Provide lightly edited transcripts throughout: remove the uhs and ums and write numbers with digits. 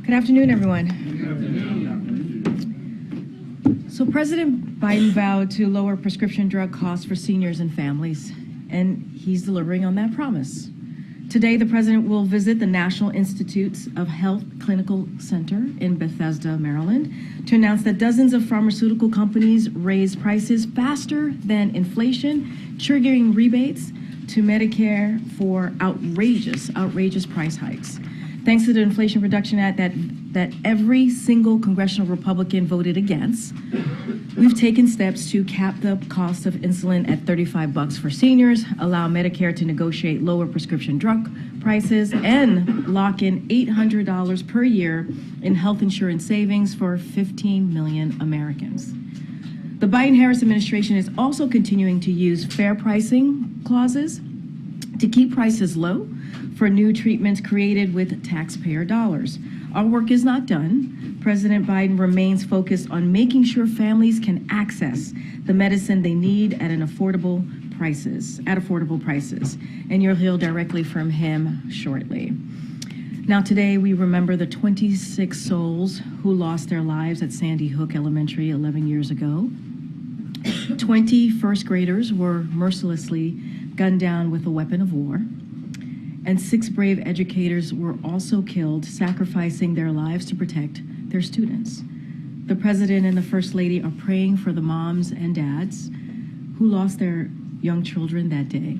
Good afternoon, everyone. So President Biden vowed to lower prescription drug costs for seniors and families, and he's delivering on that promise. Today, the president will visit the National Institutes of Health Clinical Center in Bethesda, Maryland, to announce that dozens of pharmaceutical companies raised prices faster than inflation, triggering rebates to Medicare for outrageous price hikes. Thanks to the Inflation Reduction Act that every single congressional Republican voted against, we've taken steps to cap the cost of insulin at $35 for seniors, allow Medicare to negotiate lower prescription drug prices, and lock in $800 per year in health insurance savings for 15 million Americans. The Biden-Harris administration is also continuing to use fair pricing clauses to keep prices low for new treatments created with taxpayer dollars. Our work is not done. President Biden remains focused on making sure families can access the medicine they need at affordable prices. And you'll hear directly from him shortly. Now, today we remember the 26 souls who lost their lives at Sandy Hook Elementary 11 years ago. 20 first graders were mercilessly gunned down with a weapon of war. And 6 brave educators were also killed, sacrificing their lives to protect their students. The president and the first lady are praying for the moms and dads who lost their young children that day.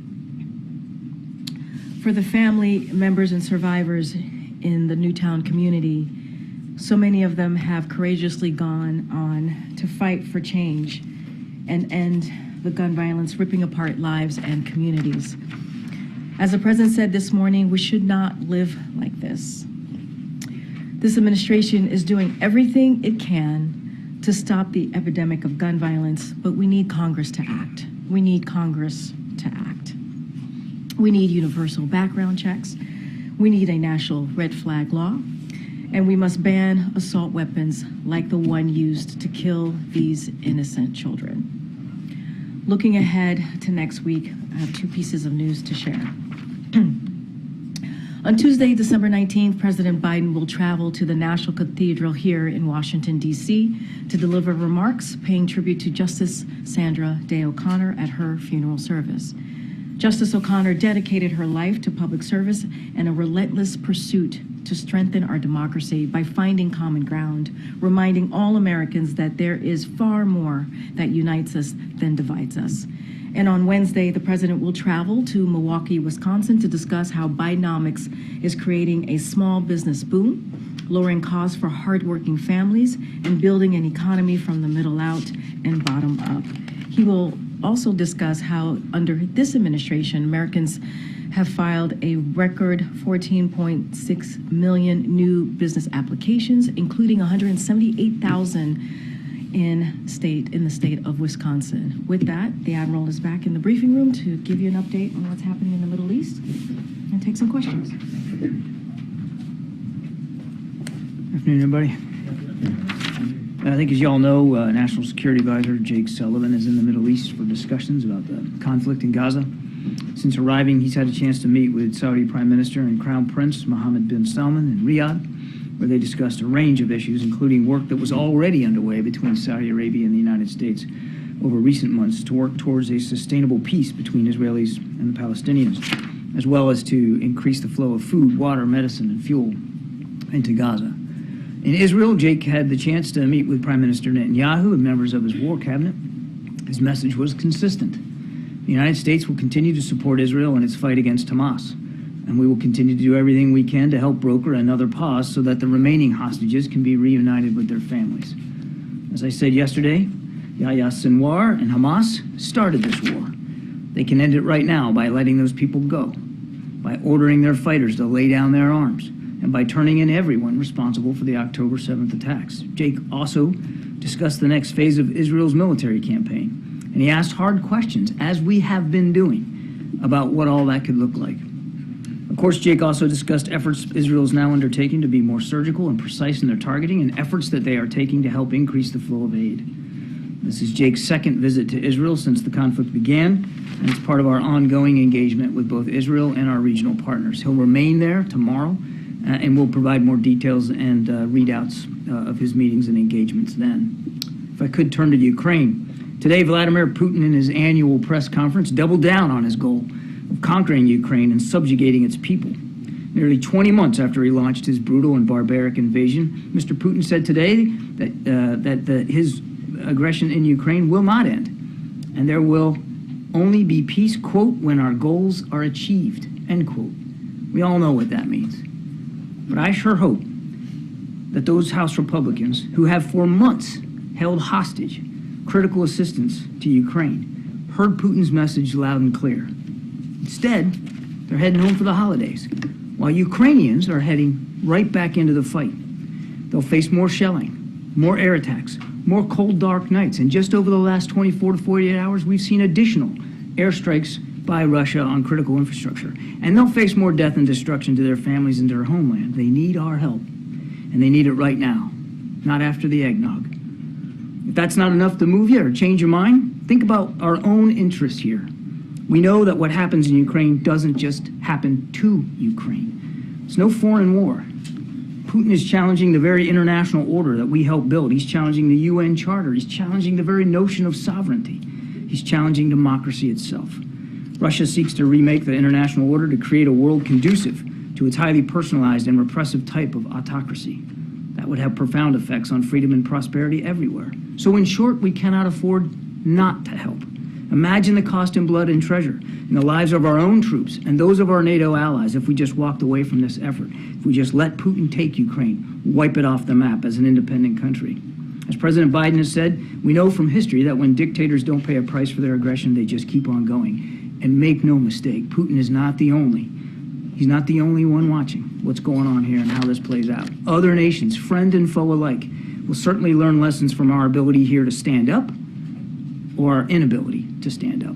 For the family members and survivors in the Newtown community, so many of them have courageously gone on to fight for change and end the gun violence ripping apart lives and communities. As the president said this morning, we should not live like this. This administration is doing everything it can to stop the epidemic of gun violence, but we need Congress to act. We need Congress to act. We need universal background checks. We need a national red flag law, and we must ban assault weapons like the one used to kill these innocent children. Looking ahead to next week, I have 2 pieces of news to share. On Tuesday, December 19th, President Biden will travel to the National Cathedral here in Washington, D.C. to deliver remarks paying tribute to Justice Sandra Day O'Connor at her funeral service. Justice O'Connor dedicated her life to public service and a relentless pursuit to strengthen our democracy by finding common ground, reminding all Americans that there is far more that unites us than divides us. And on Wednesday, the president will travel to Milwaukee, Wisconsin to discuss how Bidenomics is creating a small business boom, lowering costs for hardworking families, and building an economy from the middle out and bottom up. He will also discuss how, under this administration, Americans have filed a record 14.6 million new business applications, including 178,000 in the state of Wisconsin. With that, the Admiral is back in the briefing room to give you an update on what's happening in the Middle East and take some questions. Good afternoon, everybody. I think, as you all know, National Security Advisor Jake Sullivan is in the Middle East for discussions about the conflict in Gaza. Since arriving, he's had a chance to meet with Saudi Prime Minister and Crown Prince Mohammed bin Salman in Riyadh, where they discussed a range of issues, including work that was already underway between Saudi Arabia and the United States over recent months to work towards a sustainable peace between Israelis and the Palestinians, as well as to increase the flow of food, water, medicine, and fuel into Gaza. In Israel, Jake had the chance to meet with Prime Minister Netanyahu and members of his war cabinet. His message was consistent. The United States will continue to support Israel in its fight against Hamas, and we will continue to do everything we can to help broker another pause so that the remaining hostages can be reunited with their families. As I said yesterday, Yahya Sinwar and Hamas started this war. They can end it right now by letting those people go, by ordering their fighters to lay down their arms, and by turning in everyone responsible for the October 7th attacks. Jake also discussed the next phase of Israel's military campaign, and he asked hard questions, as we have been doing, about what all that could look like. Of course, Jake also discussed efforts Israel is now undertaking to be more surgical and precise in their targeting, and efforts that they are taking to help increase the flow of aid. This is Jake's second visit to Israel since the conflict began, and it's part of our ongoing engagement with both Israel and our regional partners. He'll remain there tomorrow and we'll provide more details and readouts of his meetings and engagements then. If I could turn to Ukraine. Today, Vladimir Putin, in his annual press conference, doubled down on his goal of conquering Ukraine and subjugating its people. Nearly 20 months after he launched his brutal and barbaric invasion, Mr. Putin said today that his aggression in Ukraine will not end, and there will only be peace, quote, when our goals are achieved, end quote. We all know what that means. But I sure hope that those House Republicans who have for months held hostage critical assistance to Ukraine heard Putin's message loud and clear. Instead, they're heading home for the holidays, while Ukrainians are heading right back into the fight. They'll face more shelling, more air attacks, more cold, dark nights, and just over the last 24 to 48 hours, we've seen additional airstrikes by Russia on critical infrastructure. And they'll face more death and destruction to their families and their homeland. They need our help, and they need it right now, not after the eggnog. If that's not enough to move you or change your mind, think about our own interests here. We know that what happens in Ukraine doesn't just happen to Ukraine. It's no foreign war. Putin is challenging the very international order that we helped build. He's challenging the UN Charter. He's challenging the very notion of sovereignty. He's challenging democracy itself. Russia seeks to remake the international order to create a world conducive to its highly personalized and repressive type of autocracy. That would have profound effects on freedom and prosperity everywhere. So in short, we cannot afford not to help. Imagine the cost in blood and treasure in the lives of our own troops and those of our NATO allies if we just walked away from this effort, if we just let Putin take Ukraine, wipe it off the map as an independent country. As President Biden has said, we know from history that when dictators don't pay a price for their aggression, they just keep on going. And make no mistake, Putin is not the only. He's not the only one watching what's going on here and how this plays out. Other nations, friend and foe alike, will certainly learn lessons from our ability here to stand up or our inability to stand up.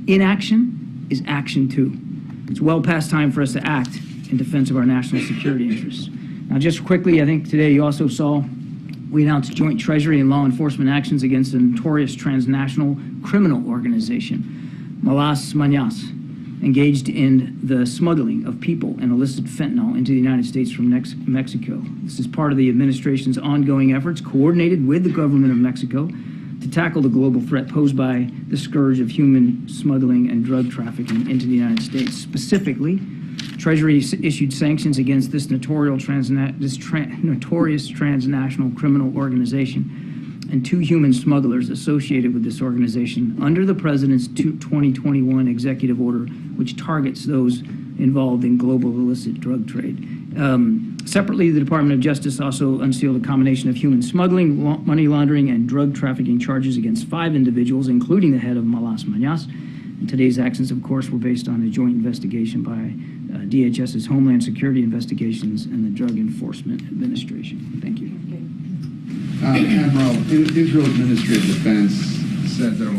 Inaction is action too. It's well past time for us to act in defense of our national security interests. Now, just quickly, I think today you also saw we announced joint treasury and law enforcement actions against a notorious transnational criminal organization, Malas Manyas, engaged in the smuggling of people and illicit fentanyl into the United States from Mexico. This is part of the administration's ongoing efforts, coordinated with the government of Mexico, to tackle the global threat posed by the scourge of human smuggling and drug trafficking into the United States. Specifically, Treasury issued sanctions against this notorious transnational criminal organization and 2 human smugglers associated with this organization under the President's 2021 executive order, which targets those involved in global illicit drug trade. Separately, the Department of Justice also unsealed a combination of human smuggling, money laundering, and drug trafficking charges against 5 individuals, including the head of Malas Manyas. And today's actions, of course, were based on a joint investigation by DHS's Homeland Security Investigations and the Drug Enforcement Administration. Thank you. Admiral, Israel's Ministry of Defense said that the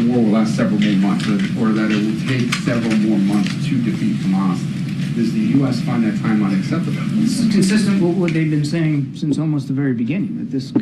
war will last several more months, or that it will take several more months to defeat Hamas. Does the U.S. find that timeline acceptable? This is consistent with what they've been saying since almost the very beginning, that this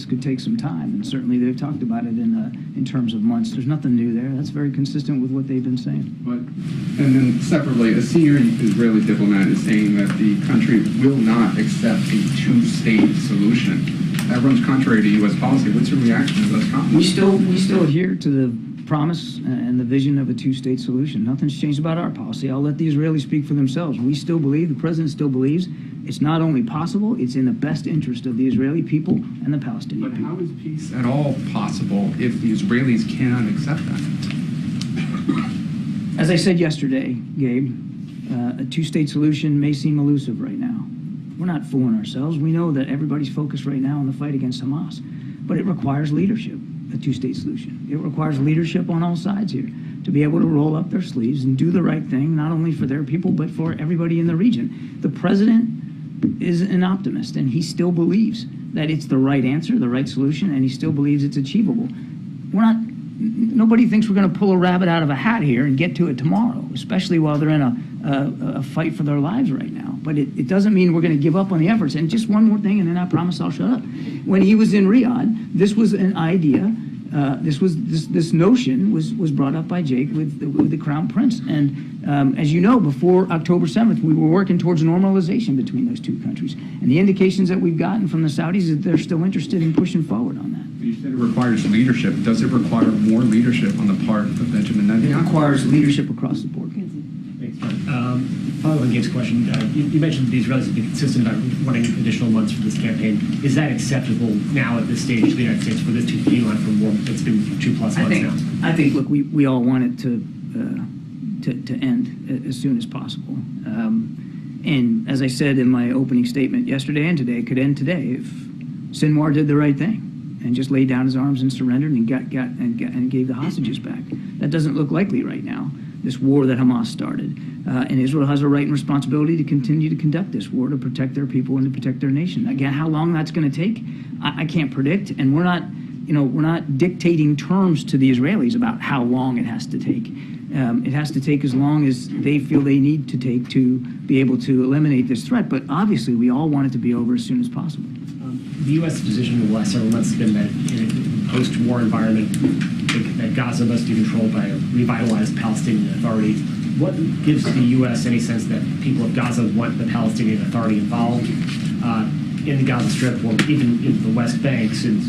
could take some time, and certainly they've talked about it in terms of months. There's nothing new there. That's very consistent with what they've been saying. And then separately, a senior Israeli diplomat is saying that the country will not accept a 2-state solution. That runs contrary to U.S. policy. What's your reaction to those comments? We still adhere to the promise and the vision of a 2-state solution. Nothing's changed about our policy. I'll let the Israelis speak for themselves. We still believe, the president still believes, it's not only possible, it's in the best interest of the Israeli people and the Palestinian people. But how is peace at all possible if the Israelis cannot accept that? As I said yesterday, Gabe, a 2-state solution may seem elusive right now. We're not fooling ourselves. We know that everybody's focused right now on the fight against Hamas, but it requires leadership. A 2-state solution. It requires leadership on all sides here to be able to roll up their sleeves and do the right thing, not only for their people, but for everybody in the region. The president is an optimist, and he still believes that it's the right answer, the right solution, and he still believes it's achievable. Nobody thinks we're going to pull a rabbit out of a hat here and get to it tomorrow, especially while they're in a fight for their lives right now. But it doesn't mean we're going to give up on the efforts. And just one more thing, and then I promise I'll shut up. When he was in Riyadh, this was an idea This notion was brought up by Jake with the Crown Prince. And as you know, before October 7th, we were working towards normalization between those two countries. And the indications that we've gotten from the Saudis is that they're still interested in pushing forward on that. You said it requires leadership. Does it require more leadership on the part of Benjamin It Netanyahu? requires leadership across the board. Thanks, John. Follow on Gabe's question, you mentioned the Israelis have been consistent about wanting additional months for this campaign. Is that acceptable now at this stage to the United States for this to continue on for more? It's been 2+ months now. I think, look, we all want it to end as soon as possible. And as I said in my opening statement yesterday and today, it could end today if Sinwar did the right thing and just laid down his arms and surrendered and gave the hostages back. That doesn't look likely right now, this war that Hamas started. And Israel has a right and responsibility to continue to conduct this war to protect their people and to protect their nation. Again, how long that's going to take, I can't predict. And we're not dictating terms to the Israelis about how long it has to take. It has to take as long as they feel they need to take to be able to eliminate this threat. But obviously, we all want it to be over as soon as possible. The U.S. position in the last several months has been that in a post-war environment, that Gaza must be controlled by a revitalized Palestinian Authority. What gives the U.S. any sense that people of Gaza want the Palestinian Authority involved in the Gaza Strip or even in the West Bank, since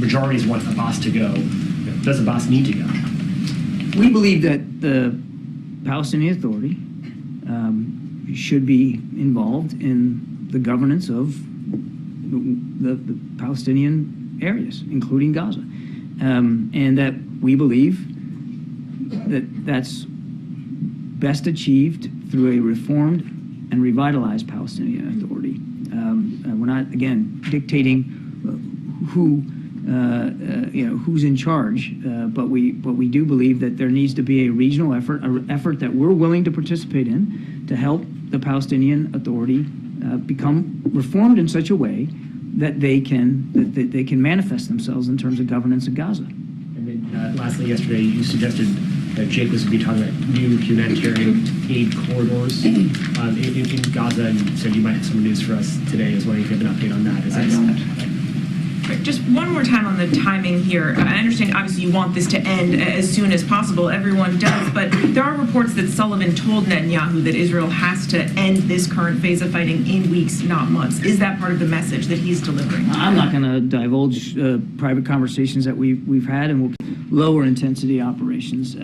majorities want Abbas to go? Does Abbas need to go? We believe that the Palestinian Authority should be involved in the governance of the Palestinian areas, including Gaza, and that we believe that that's best achieved through a reformed and revitalized Palestinian Authority. We're not, again, dictating who's in charge, but we do believe that there needs to be a regional effort, an effort that we're willing to participate in to help the Palestinian Authority become reformed in such a way that they can manifest themselves in terms of governance of Gaza. And then lastly, yesterday you suggested that Jake was going to be talking about new humanitarian aid corridors in Gaza, and you said you might have some news for us today as well. You have an update on that. Is that Just one more time on the timing here. I understand, obviously, you want this to end as soon as possible. Everyone does. But there are reports that Sullivan told Netanyahu that Israel has to end this current phase of fighting in weeks, not months. Is that part of the message that he's delivering? I'm not going to divulge private conversations that we've had, and we'll lower intensity operations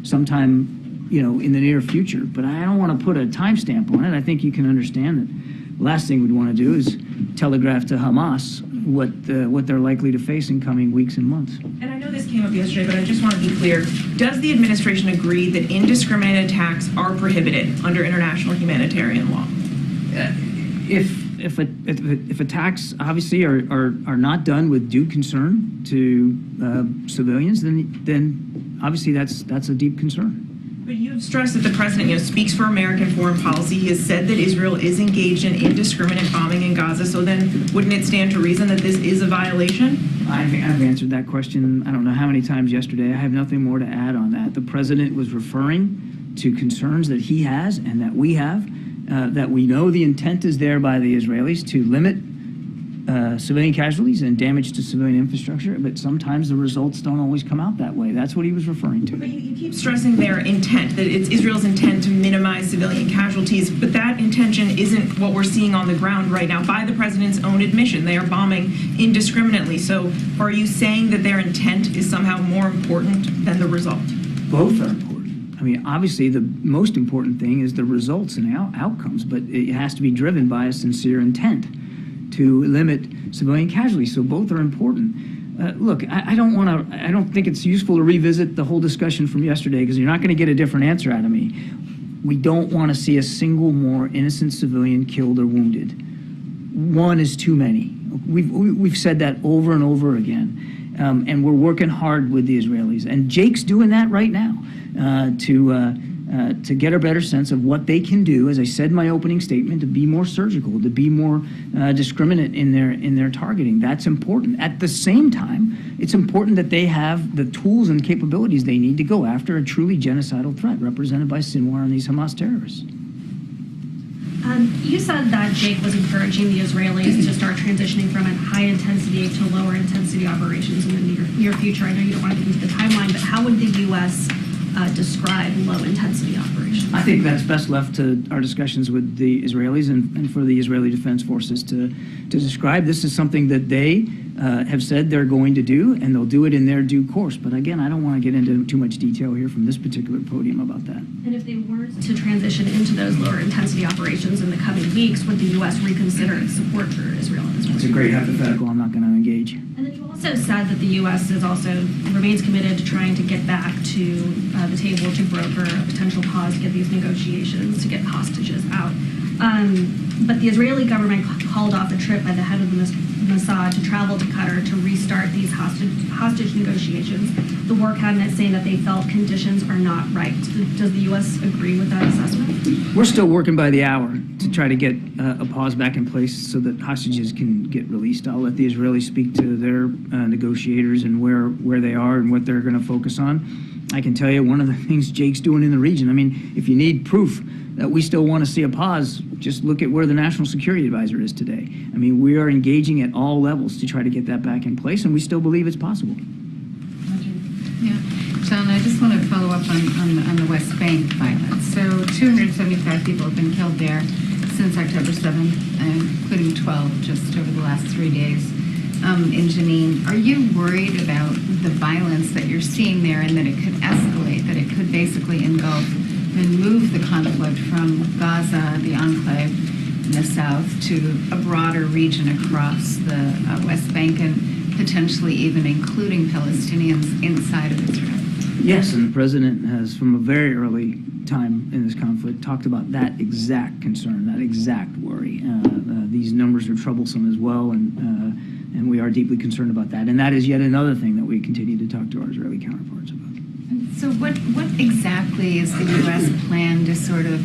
sometime, in the near future. But I don't want to put a timestamp on it. I think you can understand that the last thing we'd want to do is telegraph to Hamas what they're likely to face in coming weeks and months. And I know this came up yesterday, but I just want to be clear. Does the administration agree that indiscriminate attacks are prohibited under international humanitarian law? If attacks obviously are not done with due concern to civilians, then obviously that's a deep concern. But you have stressed that the president, speaks for American foreign policy. He has said that Israel is engaged in indiscriminate bombing in Gaza. So then, wouldn't it stand to reason that this is a violation? I've answered that question I don't know how many times yesterday. I have nothing more to add on that. The president was referring to concerns that he has and that we have, that we know the intent is there by the Israelis to limit civilian casualties and damage to civilian infrastructure, but sometimes the results don't always come out that way. That's what he was referring to. But you keep stressing their intent, that it's Israel's intent to minimize civilian casualties, but that intention isn't what we're seeing on the ground right now. By the president's own admission, they are bombing indiscriminately. So are you saying that their intent is somehow more important than the result? Both are important. I mean, obviously, the most important thing is the results and outcomes, but it has to be driven by a sincere intent to limit civilian casualties. So both are important. Look, I don't think it's useful to revisit the whole discussion from yesterday because you're not going to get a different answer out of me. We don't want to see a single more innocent civilian killed or wounded. One is too many. We've said that over and over again. And we're working hard with the Israelis. And Jake's doing that right now to get a better sense of what they can do, as I said in my opening statement, to be more surgical, to be more discriminate in their targeting. That's important. At the same time, it's important that they have the tools and capabilities they need to go after a truly genocidal threat represented by Sinwar and these Hamas terrorists. You said that Jake was encouraging the Israelis to start transitioning from a high-intensity to lower-intensity operations in the near future. I know you don't want to get into the timeline, but how would the U.S. Describe low-intensity operations? I think that's best left to our discussions with the Israelis and for the Israeli Defense Forces to describe. This is something that they have said they're going to do, and they'll do it in their due course. But again, I don't want to get into too much detail here from this particular podium about that. And if they weren't to transition into those lower-intensity operations in the coming weeks, would the U.S. reconsider its support for Israel in this It's a great hypothetical. I'm not going to engage. And then you also said that the U.S. remains committed to trying to get back to the table to broker a potential pause to get these negotiations, to get hostages out. But the Israeli government called off a trip by the head of the Mossad to travel to Qatar to restart these hostage negotiations. The war cabinet saying that they felt conditions are not right. Does the U.S. agree with that assessment? We're still working by the hour to try to get a pause back in place so that hostages can get released. I'll let the Israelis speak to their negotiators and where they are and what they're going to focus on. I can tell you one of the things Jake's doing in the region. I mean, if you need proof that we still want to see a pause, just look at where the National Security Advisor is today. I mean, we are engaging at all levels to try to get that back in place, and we still believe it's possible. Yeah, John, I just want to follow up on the West Bank violence. So 275 people have been killed there since October 7th, including 12 just over the last 3 days in Jenin. Are you worried about the violence that you're seeing there and that it could escalate, that it could basically engulf and move the conflict from Gaza, the enclave in the south, to a broader region across the West Bank and potentially even including Palestinians inside of Israel? Yes, and the president has, from a very early time in this conflict, talked about that exact concern, that exact worry. These numbers are troublesome as well, and we are deeply concerned about that. And that is yet another thing that we continue to talk to our Israeli counterparts about. So what exactly is the U.S. plan to sort of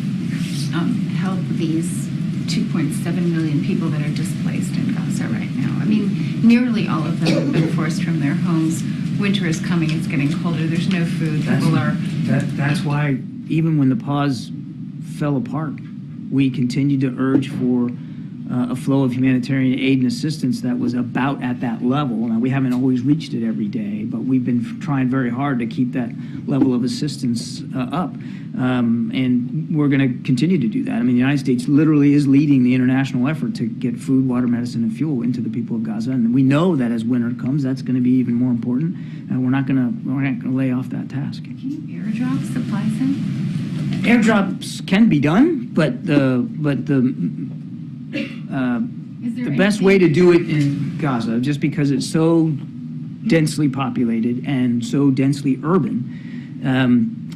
help these 2.7 million people that are displaced in Gaza right now? I mean, nearly all of them have been forced from their homes. Winter is coming, it's getting colder, there's no food, That's why even when the pause fell apart, we continued to urge for a flow of humanitarian aid and assistance that was about at that level. Now, we haven't always reached it every day, but we've been trying very hard to keep that level of assistance up. And we're going to continue to do that. I mean, the United States literally is leading the international effort to get food, water, medicine, and fuel into the people of Gaza. And we know that as winter comes, that's going to be even more important. And we're not going to lay off that task. Can you airdrop supplies in? Airdrops can be done, but the best way to do it in Gaza, just because it's so densely populated and so densely urban,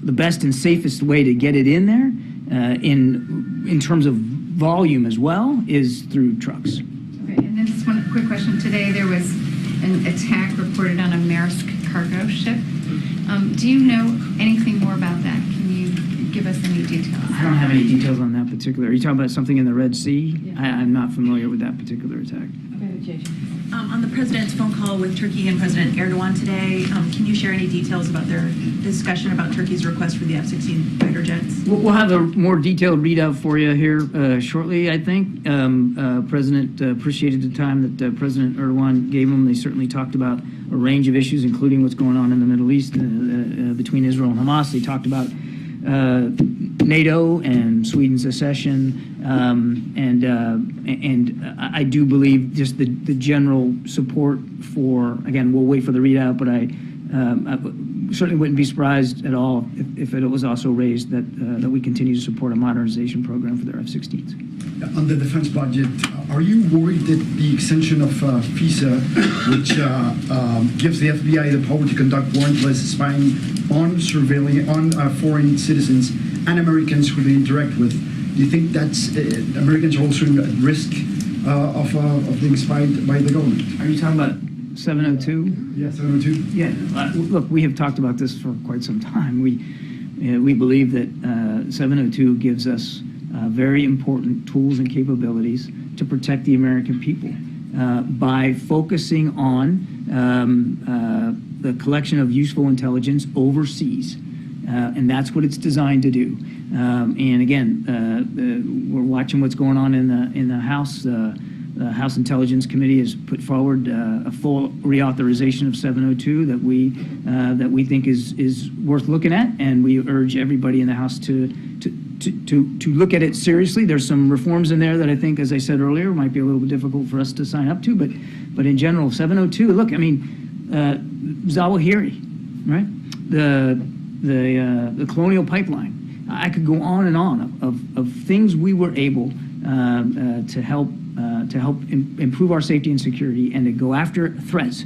the best and safest way to get it in there, in terms of volume as well, is through trucks. Okay, and then just one quick question. Today there was an attack reported on a Maersk cargo ship. Do you know anything more about that? Can you give us any details? I don't have any details on that particular. Are you talking about something in the Red Sea? Yeah. I'm not familiar with that particular attack. On the president's phone call with Turkey and President Erdogan today, can you share any details about their discussion about Turkey's request for the F-16 fighter jets? We'll have a more detailed readout for you here shortly, I think. President appreciated the time that President Erdogan gave him. They certainly talked about a range of issues, including what's going on in the Middle East between Israel and Hamas. They talked about NATO and Sweden's accession, and I do believe just the general support for, again, we'll wait for the readout, but I certainly wouldn't be surprised at all if it was also raised that we continue to support a modernization program for their F-16s. On the defense budget, are you worried that the extension of FISA, which gives the FBI the power to conduct warrantless spying on surveilling on foreign citizens and Americans who they interact with, do you think that's Americans are also at risk of being spied by the government? Are you talking about 702? Yeah, 702. Yeah, look, we have talked about this for quite some time. We believe that 702 gives us very important tools and capabilities to protect the American people by focusing on the collection of useful intelligence overseas. and that's what it's designed to do. And again, we're watching what's going on in the House. The House Intelligence Committee has put forward a full reauthorization of 702 that we think is worth looking at, and we urge everybody in the House to look at it seriously. There's some reforms in there that I think, as I said earlier, might be a little bit difficult for us to sign up to, but in general, 702. Look, I mean, Zawahiri, right? The colonial pipeline. I could go on and on of things we were able to help improve our safety and security and to go after threats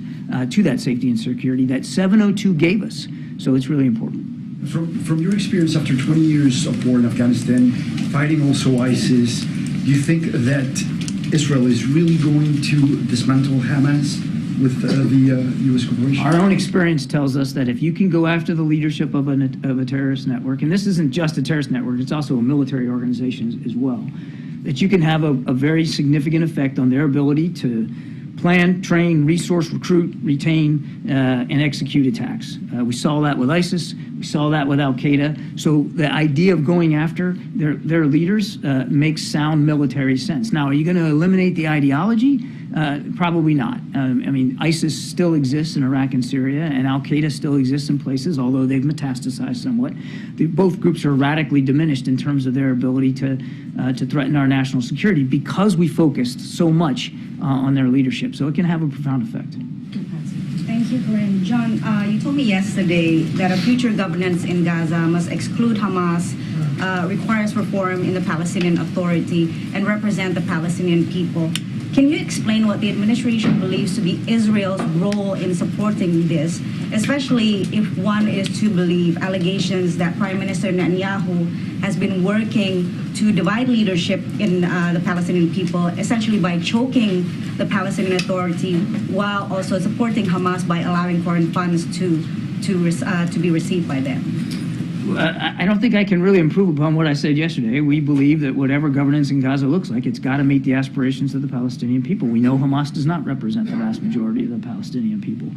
to that safety and security that 702 gave us. So it's really important. From your experience after 20 years of war in Afghanistan, fighting also ISIS, do you think that Israel is really going to dismantle Hamas with the U.S. corporation? Our own experience tells us that if you can go after the leadership of a terrorist network, and this isn't just a terrorist network, it's also a military organization as well, that you can have a very significant effect on their ability to plan, train, resource, recruit, retain, and execute attacks. We saw that with ISIS. We saw that with Al-Qaeda. So the idea of going after their leaders makes sound military sense. Now, are you going to eliminate the ideology? Probably not. I mean, ISIS still exists in Iraq and Syria, and Al-Qaeda still exists in places, although they've metastasized somewhat. Both groups are radically diminished in terms of their ability to threaten our national security because we focused so much on their leadership. So it can have a profound effect. Thank you, Karine. John, you told me yesterday that a future governance in Gaza must exclude Hamas, requires reform in the Palestinian Authority, and represent the Palestinian people. Can you explain what the administration believes to be Israel's role in supporting this, especially if one is to believe allegations that Prime Minister Netanyahu has been working to divide leadership in the Palestinian people, essentially by choking the Palestinian Authority while also supporting Hamas by allowing foreign funds to be received by them? I don't think I can really improve upon what I said yesterday. We believe that whatever governance in Gaza looks like, it's got to meet the aspirations of the Palestinian people. We know Hamas does not represent the vast majority of the Palestinian people.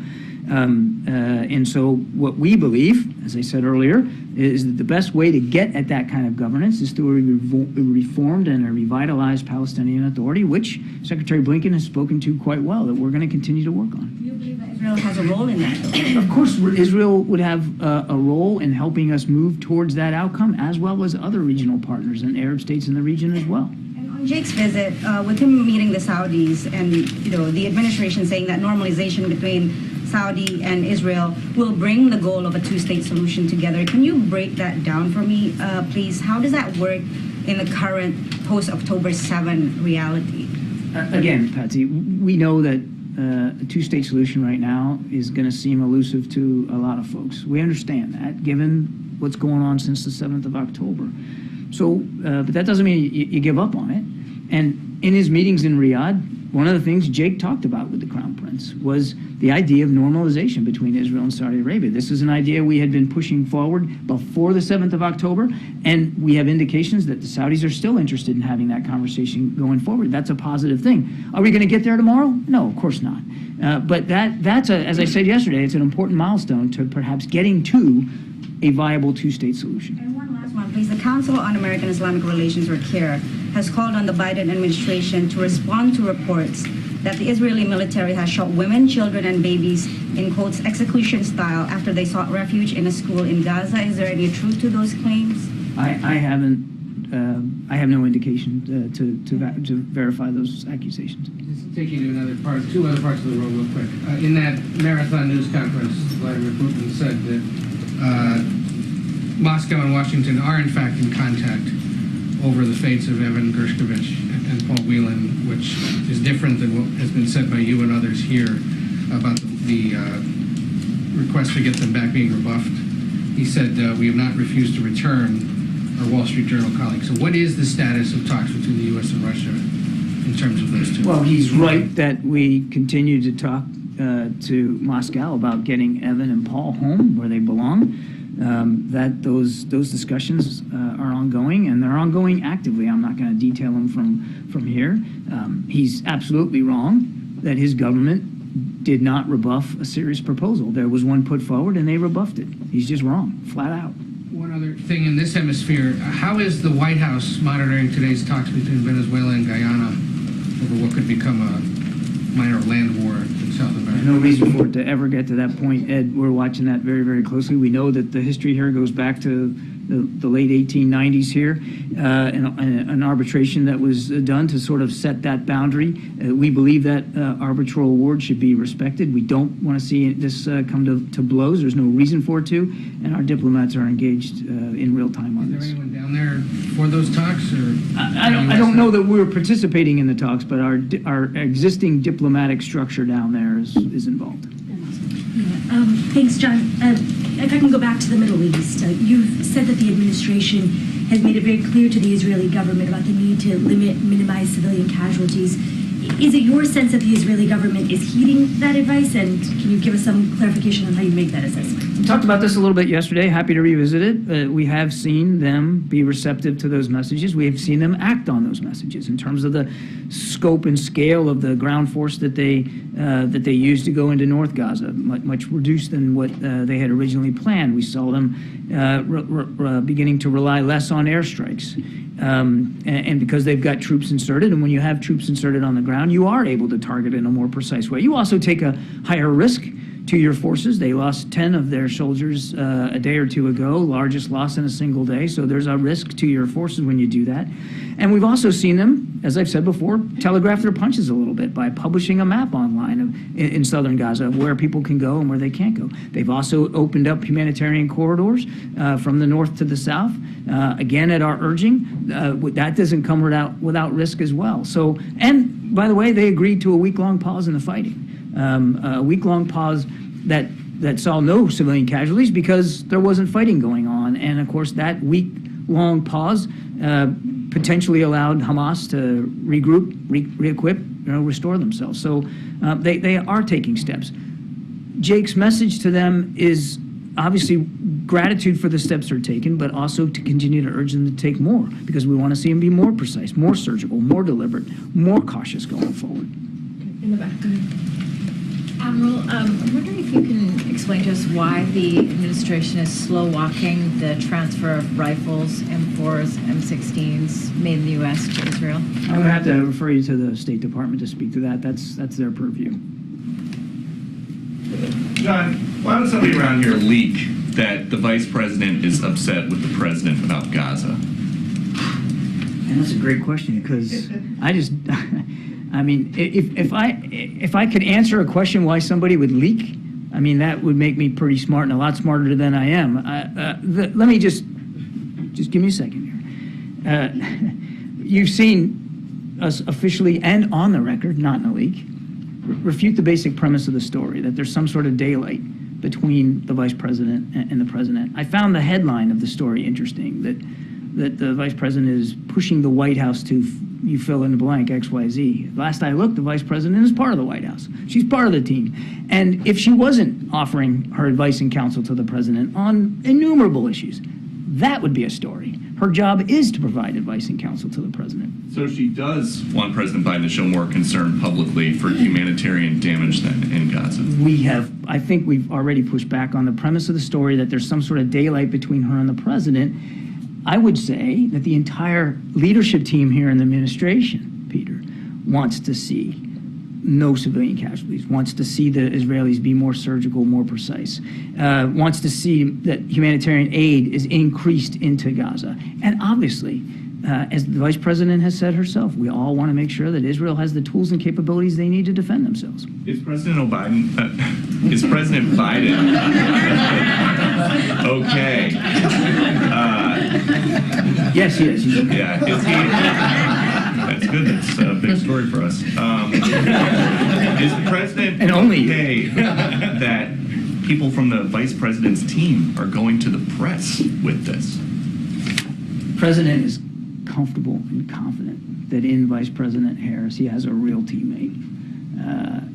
And so what we believe, as I said earlier, is that the best way to get at that kind of governance is through a reformed and a revitalized Palestinian Authority, which Secretary Blinken has spoken to quite well, that we're going to continue to work on. Do you believe that Israel has a role in that? Of course, Israel would have a role in helping us move towards that outcome, as well as other regional partners and Arab states in the region as well. And on Jake's visit, with him meeting the Saudis and the administration saying that normalization between Saudi and Israel will bring the goal of a two-state solution together. Can you break that down for me, please? How does that work in the current post-October 7 reality? Again, Patsy, we know that a two-state solution right now is going to seem elusive to a lot of folks. We understand that, given what's going on since the 7th of October. So, but that doesn't mean you give up on it. And in his meetings in Riyadh, one of the things Jake talked about with the Crown Prince was the idea of normalization between Israel and Saudi Arabia. This is an idea we had been pushing forward before the 7th of October, and we have indications that the Saudis are still interested in having that conversation going forward. That's a positive thing. Are we going to get there tomorrow? No, of course not. But that's, as I said yesterday, it's an important milestone to perhaps getting to a viable two-state solution. And one last one, please. The Council on American Islamic Relations, or CAIR, has called on the Biden administration to respond to reports that the Israeli military has shot women, children, and babies in, quotes, execution style after they sought refuge in a school in Gaza. Is there any truth to those claims? I have no indication to verify those accusations. Just take you to two other parts of the world real quick. In that marathon news conference, Vladimir Putin said that Moscow and Washington are in fact in contact over the fates of Evan Gershkovich and Paul Whelan, which is different than what has been said by you and others here about the request to get them back being rebuffed. He said, we have not refused to return our Wall Street Journal colleagues. So what is the status of talks between the U.S. and Russia in terms of those two? Well, he's right that we continue to talk to Moscow about getting Evan and Paul home where they belong. That those discussions are ongoing, and they're ongoing actively. I'm not going to detail them from here. He's absolutely wrong that his government did not rebuff a serious proposal. There was one put forward, and they rebuffed it. He's just wrong, flat out. One other thing in this hemisphere, how is the White House monitoring today's talks between Venezuela and Guyana over what could become a minor land war in South America? There's no reason for it to ever get to that point, Ed. We're watching that very, very closely. We know that the history here goes back to the late 1890s here, an arbitration that was done to sort of set that boundary. We believe that arbitral award should be respected. We don't want to see this come to blows. There's no reason for it to, and our diplomats are engaged in real time on this. Is there anyone down there for those talks? Or I don't know that we're participating in the talks, but our existing diplomatic structure down there is involved. Thanks, John. If I can go back to the Middle East, you've said that the administration has made it very clear to the Israeli government about the need to minimize civilian casualties. Is it your sense that the Israeli government is heeding that advice? And can you give us some clarification on how you make that assessment? We talked about this a little bit yesterday. Happy to revisit it. We have seen them be receptive to those messages. We have seen them act on those messages in terms of the scope and scale of the ground force that they used to go into North Gaza, much reduced than what they had originally planned. We saw them beginning to rely less on airstrikes. And because they've got troops inserted, and when you have troops inserted on the ground, you are able to target in a more precise way. You also take a higher risk to your forces. They lost 10 of their soldiers a day or two ago, largest loss in a single day. So there's a risk to your forces when you do that. And we've also seen them, as I've said before, telegraph their punches a little bit by publishing a map online in southern Gaza of where people can go and where they can't go. They've also opened up humanitarian corridors from the north to the south. Again, at our urging, that doesn't come without risk as well. So, and by the way, they agreed to a week-long pause in the fighting. A week-long pause that saw no civilian casualties because there wasn't fighting going on. And of course, that week-long pause potentially allowed Hamas to regroup, re-equip, restore themselves. So they are taking steps. Jake's message to them is obviously gratitude for the steps they're taking, but also to continue to urge them to take more because we want to see them be more precise, more surgical, more deliberate, more cautious going forward. In the back. Admiral, I'm wondering if you can explain to us why the administration is slow walking the transfer of rifles, M4s, M16s made in the U.S. to Israel. I'm going to have to refer you to the State Department to speak to that. That's their purview. John, why would somebody around here leak that the vice president is upset with the president about Gaza? And that's a great question because I mean, if I could answer a question why somebody would leak, I mean, that would make me pretty smart and a lot smarter than I am. Let me just give me a second here. You've seen us officially and on the record, not in a leak, refute the basic premise of the story, that there's some sort of daylight between the vice president and the president. I found the headline of the story interesting, that the vice president is pushing the White House to you fill in the blank, XYZ. Last I looked, the vice president is part of the White House. She's part of the team. And if she wasn't offering her advice and counsel to the president on innumerable issues, that would be a story. Her job is to provide advice and counsel to the president. So she does want President Biden to show more concern publicly for humanitarian damage then in Gaza. I think we've already pushed back on the premise of the story that there's some sort of daylight between her and the president. I would say that the entire leadership team here in the administration, Peter, wants to see no civilian casualties, wants to see the Israelis be more surgical, more precise, wants to see that humanitarian aid is increased into Gaza. And obviously, as the vice president has said herself, we all want to make sure that Israel has the tools and capabilities they need to defend themselves. Is President Biden okay? Yes, he is. He's okay. Yeah, is he? That's good. That's a big story for us. Is the president okay that people from the vice president's team are going to the press with this? The president is comfortable and confident that in Vice President Harris he has a real teammate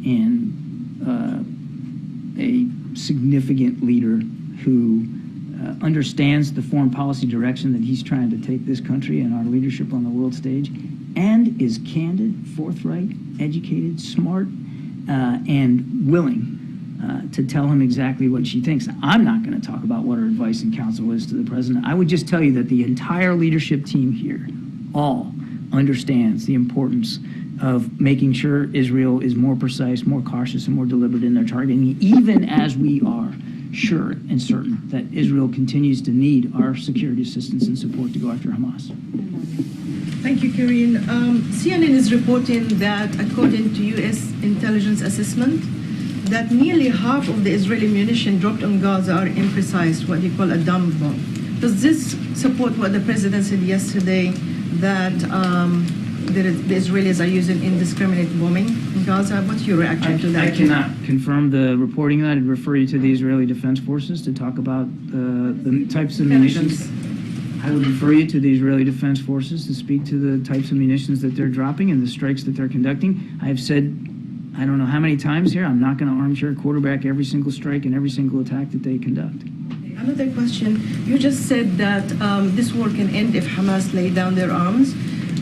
and a significant leader who understands the foreign policy direction that he's trying to take this country and our leadership on the world stage, and is candid, forthright, educated, smart, and willing to tell him exactly what she thinks. I'm not going to talk about what her advice and counsel is to the president. I would just tell you that the entire leadership team here all understands the importance of making sure Israel is more precise, more cautious, and more deliberate in their targeting, even as we are sure and certain that Israel continues to need our security assistance and support to go after Hamas. Thank you, Karine. CNN is reporting that according to U.S. intelligence assessment, that nearly half of the Israeli munition dropped on Gaza are imprecise, what you call a dumb bomb. Does this support what the president said yesterday, that the Israelis are using indiscriminate bombing in Gaza? What's your reaction to that? I cannot confirm the reporting of that. I'd refer you to the Israeli Defense Forces to talk about the types of munitions. I would refer you to the Israeli Defense Forces to speak to the types of munitions that they're dropping and the strikes that they're conducting. I've said, I don't know how many times here, I'm not going to armchair quarterback every single strike and every single attack that they conduct. Another question. You just said that this war can end if Hamas lay down their arms.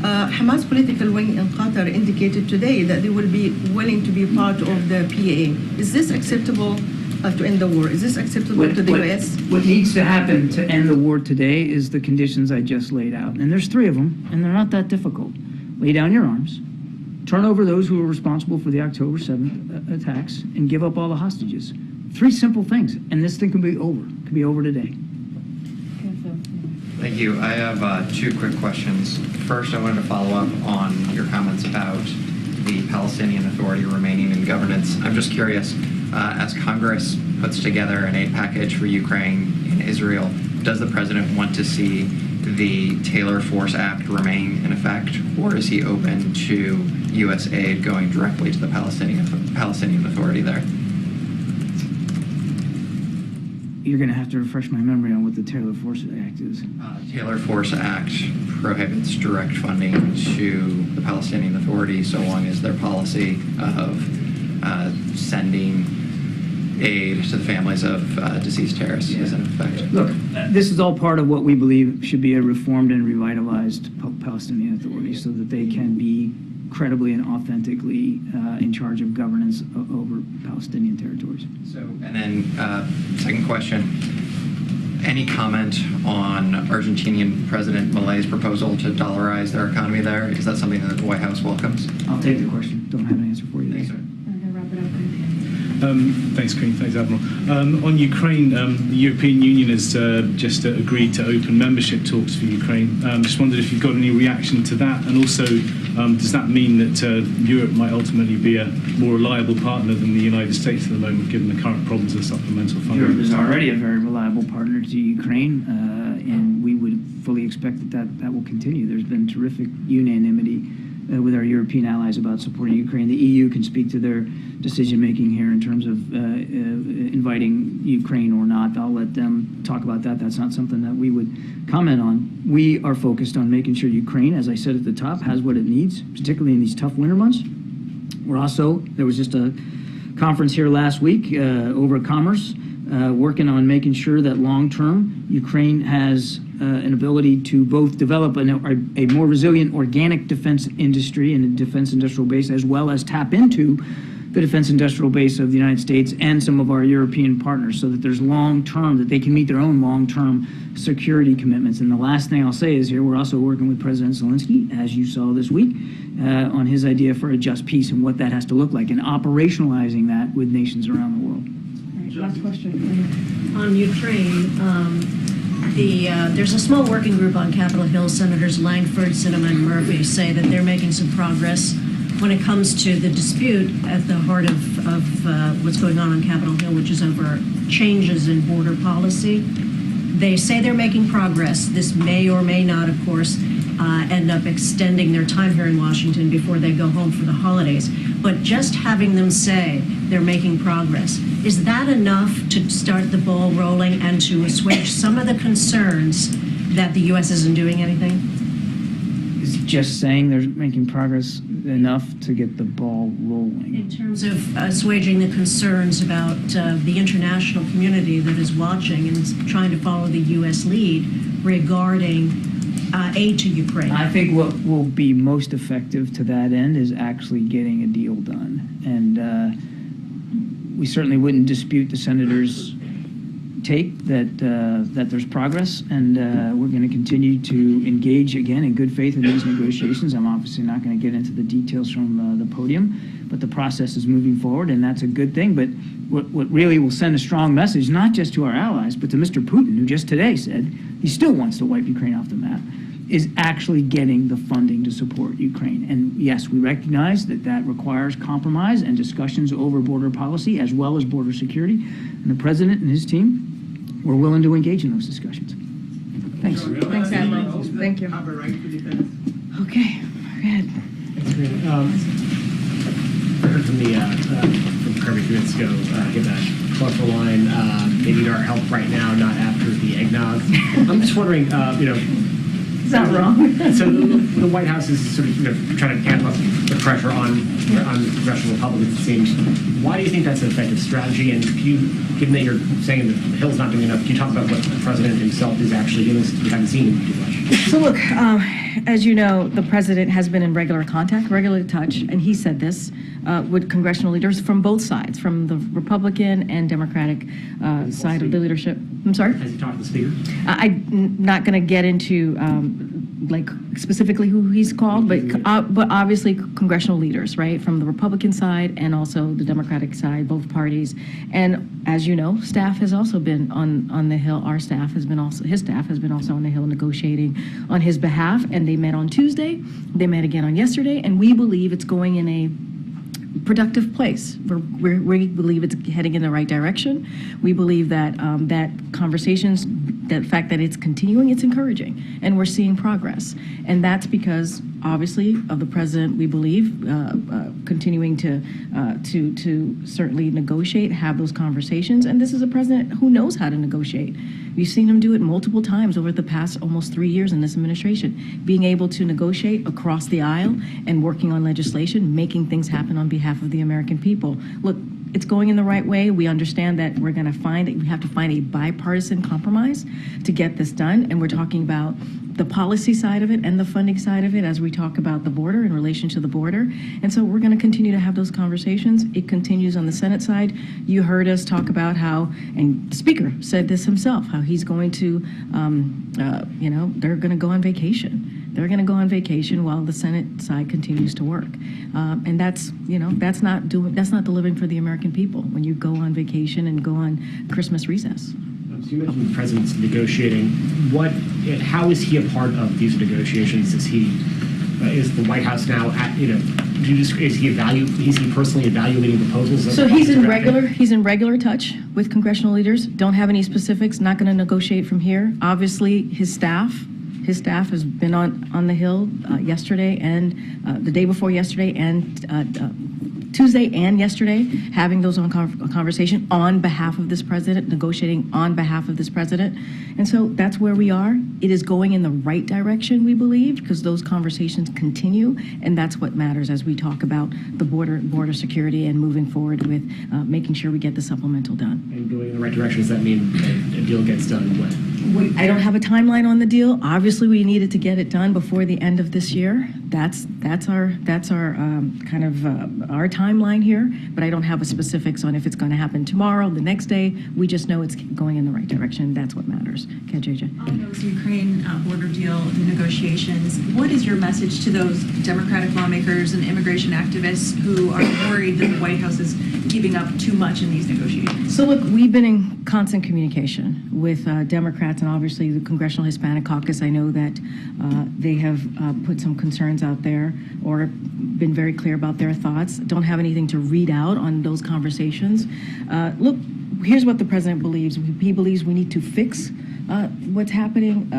Hamas political wing in Qatar indicated today that they will be willing to be part of the PA. Is this acceptable to end the war? Is this acceptable to the U.S.? What needs to happen to end the war today is the conditions I just laid out. And there's 3 of them, and they're not that difficult. Lay down your arms, turn over those who were responsible for the October 7th attacks, and give up all the hostages. 3 simple things, and this thing can be over. It can be over today. Thank you. I have 2 quick questions. First, I wanted to follow up on your comments about the Palestinian Authority remaining in governance. I'm just curious, as Congress puts together an aid package for Ukraine and Israel, does the president want to see the Taylor Force Act remain in effect, or is he open to U.S. aid going directly to the Palestinian Authority there? You're going to have to refresh my memory on what the Taylor Force Act is. Taylor Force Act prohibits direct funding to the Palestinian Authority so long as their policy of sending aid to the families of deceased terrorists is in effect. Look, this is all part of what we believe should be a reformed and revitalized Palestinian Authority so that they can be credibly and authentically in charge of governance over Palestinian territories. So, and then second question, any comment on Argentinian President Milei's proposal to dollarize their economy there? Is that something that the White House welcomes? I'll take the question. Don't have an answer for you. Thanks, sir. Thanks, Karine. Thanks, Admiral. On Ukraine, the European Union has just agreed to open membership talks for Ukraine. Just wondered if you've got any reaction to that, and also does that mean that Europe might ultimately be a more reliable partner than the United States at the moment, given the current problems of supplemental funding? Europe is already a very reliable partner to Ukraine, and we would fully expect that will continue. There's been terrific unanimity with our European allies about supporting Ukraine. The EU can speak to their decision-making here in terms of inviting Ukraine or not. I'll let them talk about that. That's not something that we would comment on. We are focused on making sure Ukraine, as I said at the top, has what it needs, particularly in these tough winter months. We're also, there was just a conference here last week over commerce, working on making sure that long-term Ukraine has an ability to both develop a more resilient organic defense industry and a defense industrial base, as well as tap into the defense industrial base of the United States and some of our European partners, so that there's long-term, that they can meet their own long-term security commitments. And the last thing I'll say is here, we're also working with President Zelensky, as you saw this week, on his idea for a just peace and what that has to look like, and operationalizing that with nations around the world. All right, last question. On Ukraine, there's a small working group on Capitol Hill. Senators Langford, Sinema, and Murphy say that they're making some progress when it comes to the dispute at the heart of what's going on Capitol Hill, which is over changes in border policy. They say they're making progress. This may or may not, of course, end up extending their time here in Washington before they go home for the holidays. But just having them say they're making progress, is that enough to start the ball rolling and to assuage some of the concerns that the U.S. isn't doing anything? Is just saying they're making progress enough to get the ball rolling? In terms of assuaging the concerns about the international community that is watching and is trying to follow the U.S. lead regarding aid to Ukraine. I think what will be most effective to that end is actually getting a deal done. And we certainly wouldn't dispute the senator's take that there's progress, and we're going to continue to engage again in good faith in these negotiations. I'm obviously not going to get into the details from the podium, but the process is moving forward, and that's a good thing. But what really will send a strong message, not just to our allies, but to Mr. Putin, who just today said he still wants to wipe Ukraine off the map, is actually getting the funding to support Ukraine. And yes, we recognize that that requires compromise and discussions over border policy as well as border security. And the president and his team were willing to engage in those discussions. Thanks. Thanks, Admiral. Thank you. Okay, go ahead. That's great. I heard from Kirby a few minutes ago, give that colorful line, they need our help right now, not after the eggnog. I'm just wondering, is that wrong? So the White House is sort of trying to amp up the pressure on congressional Republicans, it seems. Why do you think that's an effective strategy? And given that you're saying that the Hill's not doing enough, can you talk about what the president himself is actually doing? We haven't seen him do much. So look, as you know, the president has been in regular contact, regular touch, and he said this with congressional leaders from both sides, from the Republican and Democratic side of the leadership. I'm sorry? Has he talked to the speaker? I'm not going to get into like specifically who he's called, but obviously congressional leaders, right, from the Republican side and also the Democratic side, both parties. And as you know, staff has also been on the Hill. Our staff has been also, his staff has been also on the Hill negotiating on his behalf. And they met on Tuesday. They met again on yesterday. And we believe it's going in a productive place. We believe it's heading in the right direction. We believe that that conversations, the fact that it's continuing, it's encouraging, and we're seeing progress. And that's because, obviously, of the president, we believe, continuing to certainly negotiate, have those conversations. And this is a president who knows how to negotiate. We've seen him do it multiple times over the past almost 3 years in this administration, being able to negotiate across the aisle and working on legislation, making things happen on behalf of the American people. Look, it's going in the right way. We understand that we have to find a bipartisan compromise to get this done. And we're talking about the policy side of it and the funding side of it as we talk about the border in relation to the border. And so we're going to continue to have those conversations. It continues on the Senate side. You heard us talk about how, and the Speaker said this himself, how he's going to, they're going to go on vacation. They're going to go on vacation while the Senate side continues to work. And that's not delivering for the American people when you go on vacation and go on Christmas recess. So you mentioned the president's negotiating. How is he a part of these negotiations? Is the White House now is he personally evaluating proposals? So he's in regular touch with congressional leaders. Don't have any specifics. Not going to negotiate from here. Obviously, his staff has been on the Hill yesterday and the day before yesterday and Tuesday and yesterday, having those conversation on behalf of this president, negotiating on behalf of this president. And so that's where we are. It is going in the right direction, we believe, because those conversations continue, and that's what matters as we talk about the border security and moving forward with making sure we get the supplemental done. And going in the right direction, does that mean a deal gets done when? I don't have a timeline on the deal. Obviously, we needed to get it done before the end of this year. That's our kind of our timeline here. But I don't have a specifics on if it's going to happen tomorrow, the next day. We just know it's going in the right direction. That's what matters. Okay, JJ. On those Ukraine border deal negotiations, what is your message to those Democratic lawmakers and immigration activists who are worried that the White House is giving up too much in these negotiations? So look, we've been in constant communication with Democrats and obviously the Congressional Hispanic Caucus. I know that they have put some concerns out there or been very clear about their thoughts. Don't have anything to read out on those conversations. Look, here's what the president believes. He believes we need to fix what's happening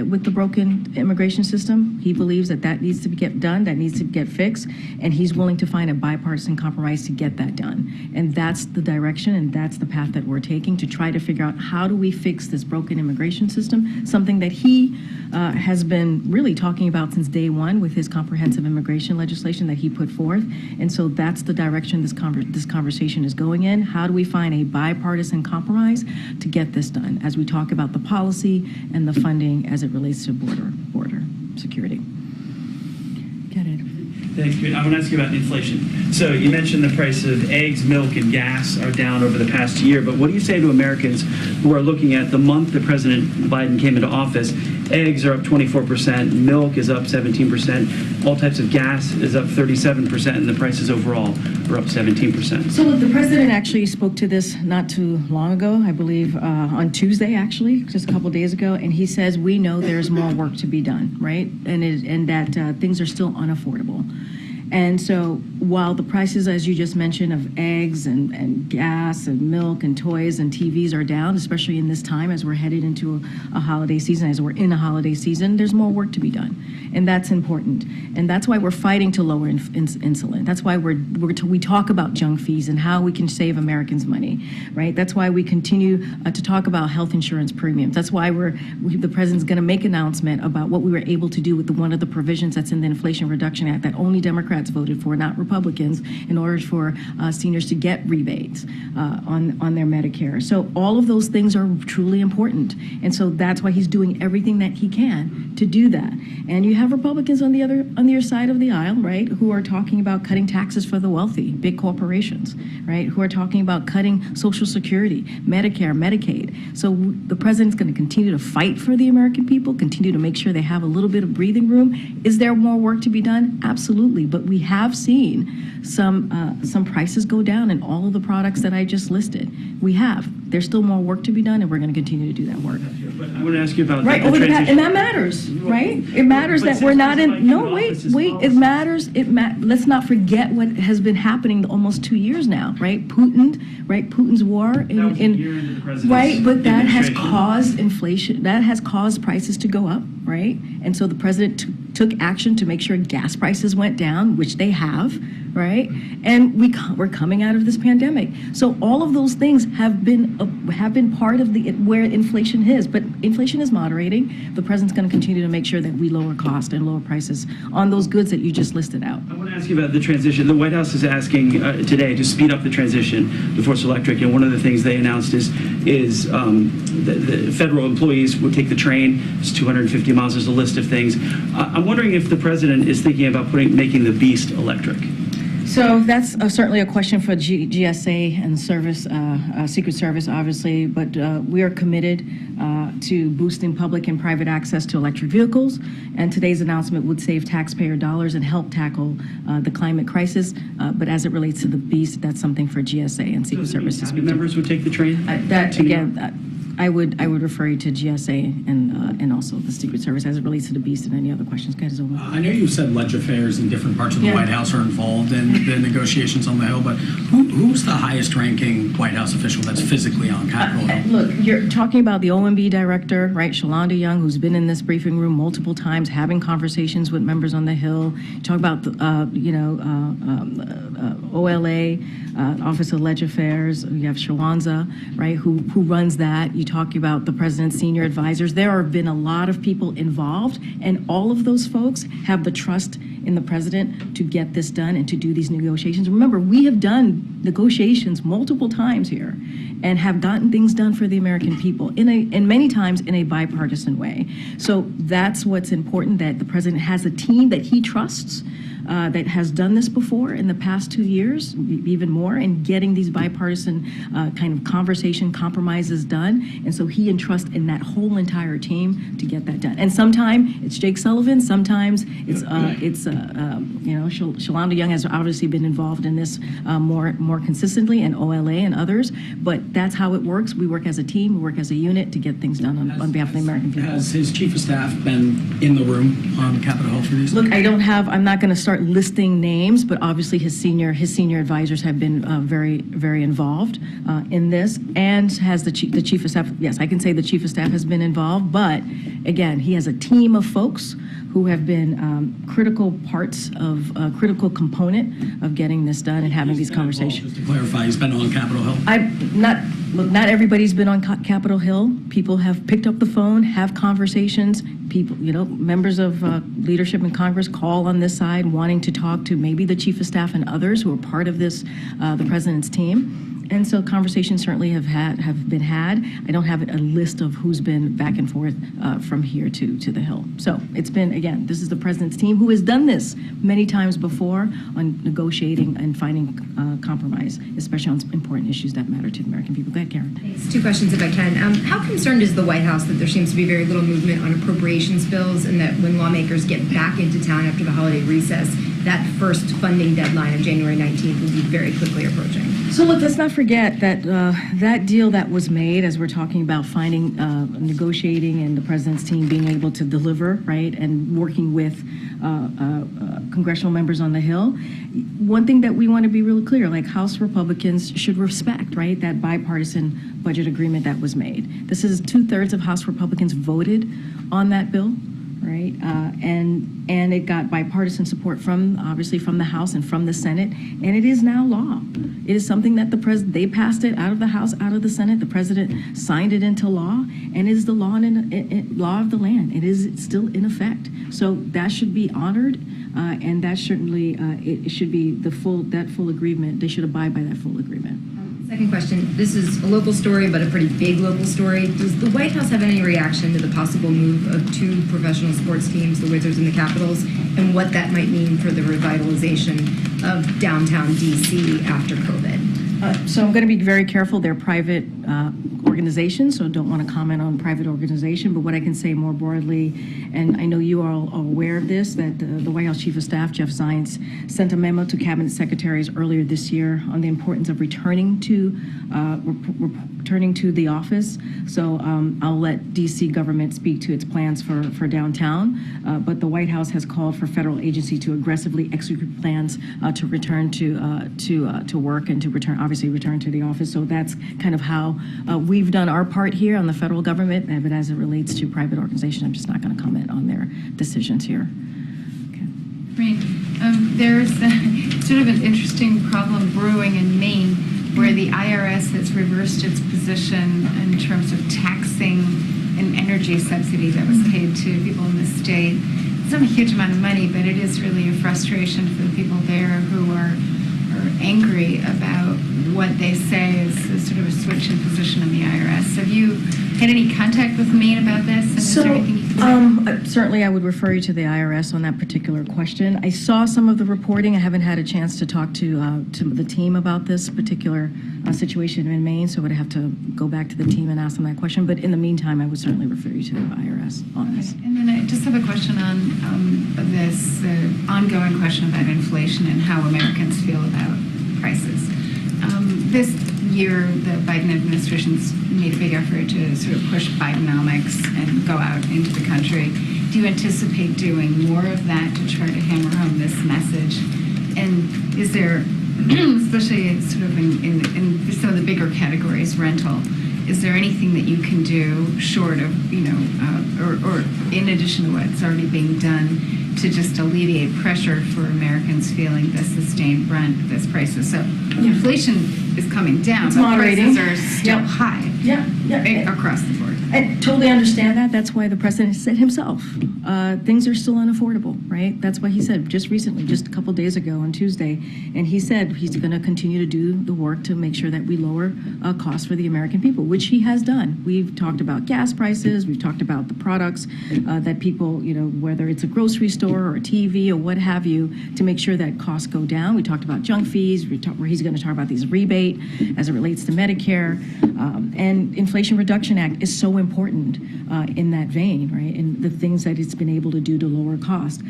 with the broken immigration system. He believes that needs to get done, that needs to get fixed, and he's willing to find a bipartisan compromise to get that done. And that's the direction and that's the path that we're taking to try to figure out how do we fix this broken immigration system, something that he has been really talking about since day one with his comprehensive immigration legislation that he put forth. And so that's the direction this conversation is going in. How do we find a bipartisan compromise to get this done as we talk about the policy and the funding as it relates to border security? Get it. Thanks. I want to ask you about inflation. So you mentioned the price of eggs, milk, and gas are down over the past year, but what do you say to Americans who are looking at the month that President Biden came into office? Eggs are up 24%, milk is up 17%, all types of gas is up 37%, and the prices overall are up 17%. So look, the president actually spoke to this not too long ago, I believe on Tuesday, actually, just a couple days ago, and he says we know there's more work to be done, right? And that things are still unaffordable. And so while the prices, as you just mentioned, of eggs and gas and milk and toys and TVs are down, especially in this time as we're headed into a holiday season, as we're in a holiday season, there's more work to be done. And that's important. And that's why we're fighting to lower insulin. That's why we talk about junk fees and how we can save Americans money, right? That's why we continue to talk about health insurance premiums. That's why the president's going to make an announcement about what we were able to do with one of the provisions that's in the Inflation Reduction Act that only Democrats voted for, not Republicans, in order for seniors to get rebates on their Medicare. So all of those things are truly important. And so that's why he's doing everything that he can to do that. And you have Republicans on the other side of the aisle, right, who are talking about cutting taxes for the wealthy, big corporations, right, who are talking about cutting Social Security, Medicare, Medicaid. So the president's going to continue to fight for the American people, continue to make sure they have a little bit of breathing room. Is there more work to be done? Absolutely. But we have seen some prices go down in all of the products that I just listed. We have. There's still more work to be done, and we're going to continue to do that work. But I want to ask you about Right, the transition. and that matters, right? It matters that we're not in. No, wait. It matters. Let's not forget what has been happening almost 2 years now, right? Putin's war right, but that has caused inflation. That has caused prices to go up, right? And so the president took action to make sure gas prices went down, which they have, right? And we're coming out of this pandemic. So all of those things have been part of where inflation is. But inflation is moderating. The president's going to continue to make sure that we lower cost and lower prices on those goods that you just listed out. I want to ask you about the transition. The White House is asking today to speed up the transition to Force Electric, and one of the things they announced is the federal employees would take the train. It's 250 miles. There's a list of things. I'm wondering if the president is thinking about making the Beast electric. So that's certainly a question for GSA and Secret Service, obviously, but we are committed to boosting public and private access to electric vehicles, and today's announcement would save taxpayer dollars and help tackle the climate crisis. But as it relates to the Beast, that's something for GSA and Secret Service to speak to. Members would take the train? I would refer you to GSA and also the Secret Service as it relates to the Beast and any other questions. Go ahead, Zola. I know you said ledger affairs in different parts of the White House are involved in the negotiations on the Hill, but who's the highest ranking White House official that's physically on Capitol Hill? Look, you're talking about the OMB director, right, Shalonda Young, who's been in this briefing room multiple times, having conversations with members on the Hill. You talk about the, OLA, Office of Ledger Affairs. You have Shawanza, right, who runs that. You talk about the president's senior advisors. There have been a lot of people involved, and all of those folks have the trust in the president to get this done and to do these negotiations. Remember, we have done negotiations multiple times here and have gotten things done for the American people and many times in a bipartisan way. So that's what's important, that the president has a team that he trusts that has done this before in the past 2 years, even more, and getting these bipartisan kind of conversation compromises done. And so he entrusts in that whole entire team to get that done. And sometimes it's Jake Sullivan, sometimes it's Shalonda Young has obviously been involved in this more consistently, and OLA and others. But that's how it works. We work as a team, we work as a unit to get things done on behalf of the American people. Has his chief of staff been in the room on Capitol Hill for these? Look, I'm not going to start listing names, but obviously his senior advisors have been very, very involved in this, and has the chief of staff. Yes, I can say the chief of staff has been involved, but again, he has a team of folks who have been critical parts of a critical component of getting this done and having these conversations. Just to clarify, he's been on Capitol Hill? Not everybody's been on Capitol Hill. People have picked up the phone, have conversations. People, members of leadership in Congress call on this side wanting to talk to maybe the chief of staff and others who are part of this, the president's team. And so conversations certainly have been had. I don't have a list of who's been back and forth from here to the Hill. So it's been, again, this is the president's team who has done this many times before on negotiating and finding compromise, especially on important issues that matter to the American people. Go ahead, Karen. Thanks. 2 questions if I can. How concerned is the White House that there seems to be very little movement on appropriations bills, and that when lawmakers get back into town after the holiday recess, that first funding deadline of January 19th will be very quickly approaching? So look, let's not forget that that deal that was made, as we're talking about finding, negotiating, and the president's team being able to deliver, right, and working with congressional members on the Hill. One thing that we want to be really clear, like House Republicans should respect, right, that bipartisan budget agreement that was made. This is 2/3 of House Republicans voted on that bill, right? And it got bipartisan support from, obviously, from the House and from the Senate, and it is now law. It is something that they passed it out of the House, out of the Senate. The president signed it into law, and it is the law law of the land. It is still in effect. So that should be honored, and that certainly it should be that full agreement. They should abide by that full agreement. Second question. This is a local story, but a pretty big local story. Does the White House have any reaction to the possible move of 2 professional sports teams, the Wizards and the Capitals, and what that might mean for the revitalization of downtown D.C. after COVID? So I'm going to be very careful. They're private organizations, so don't want to comment on private organization. But what I can say more broadly, and I know you are all aware of this, that the White House Chief of Staff, Jeff Zients, sent a memo to cabinet secretaries earlier this year on the importance of returning to the office. So I'll let D.C. government speak to its plans for downtown. But the White House has called for federal agency to aggressively execute plans to return to work and to return to the office. So that's kind of how we've done our part here on the federal government. But as it relates to private organizations, I'm just not going to comment on their decisions here. Right. There's sort of an interesting problem brewing in Maine, where the IRS has reversed its position in terms of taxing an energy subsidy that was paid to people in the state. It's not a huge amount of money, but it is really a frustration for the people there who are angry about what they say is sort of a switch in position in the IRS. Have you had any contact with Maine about this? And is there anything you can say? Certainly I would refer you to the IRS on that particular question. I saw some of the reporting. I haven't had a chance to talk to the team about this particular situation in Maine, so I would have to go back to the team and ask them that question. But in the meantime, I would certainly refer you to the IRS on this. And then I just have a question on this ongoing question about inflation and how Americans feel about prices. This year, the Biden administration's made a big effort to sort of push Bidenomics and go out into the country. Do you anticipate doing more of that to try to hammer home this message? And is there, especially sort of in some of the bigger categories, rental, is there anything that you can do short of, or in addition to what's already being done to just alleviate pressure for Americans feeling the sustained brunt of this prices? So inflation is coming down, It's but moderating. prices are still high across the board. I totally understand that. That's why the president said himself, things are still unaffordable, right? That's what he said just recently, just a couple days ago on Tuesday. And he said he's going to continue to do the work to make sure that we lower costs for the American people, which he has done. We've talked about gas prices. We've talked about the products that people, whether it's a grocery store or a TV or what have you, to make sure that costs go down. We talked about junk fees, where he's going to talk about these rebate as it relates to Medicare. And Inflation Reduction Act is so important in that vein, right? And the things that it's been able to do to lower cost.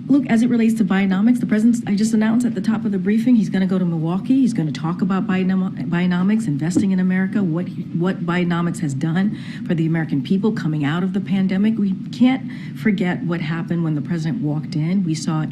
Look, as it relates to Bidenomics, the president, I just announced at the top of the briefing, he's going to go to Milwaukee. He's going to talk about Bidenomics, investing in America, what Bidenomics has done for the American people coming out of the pandemic. We can't forget what happened when the president walked in. We saw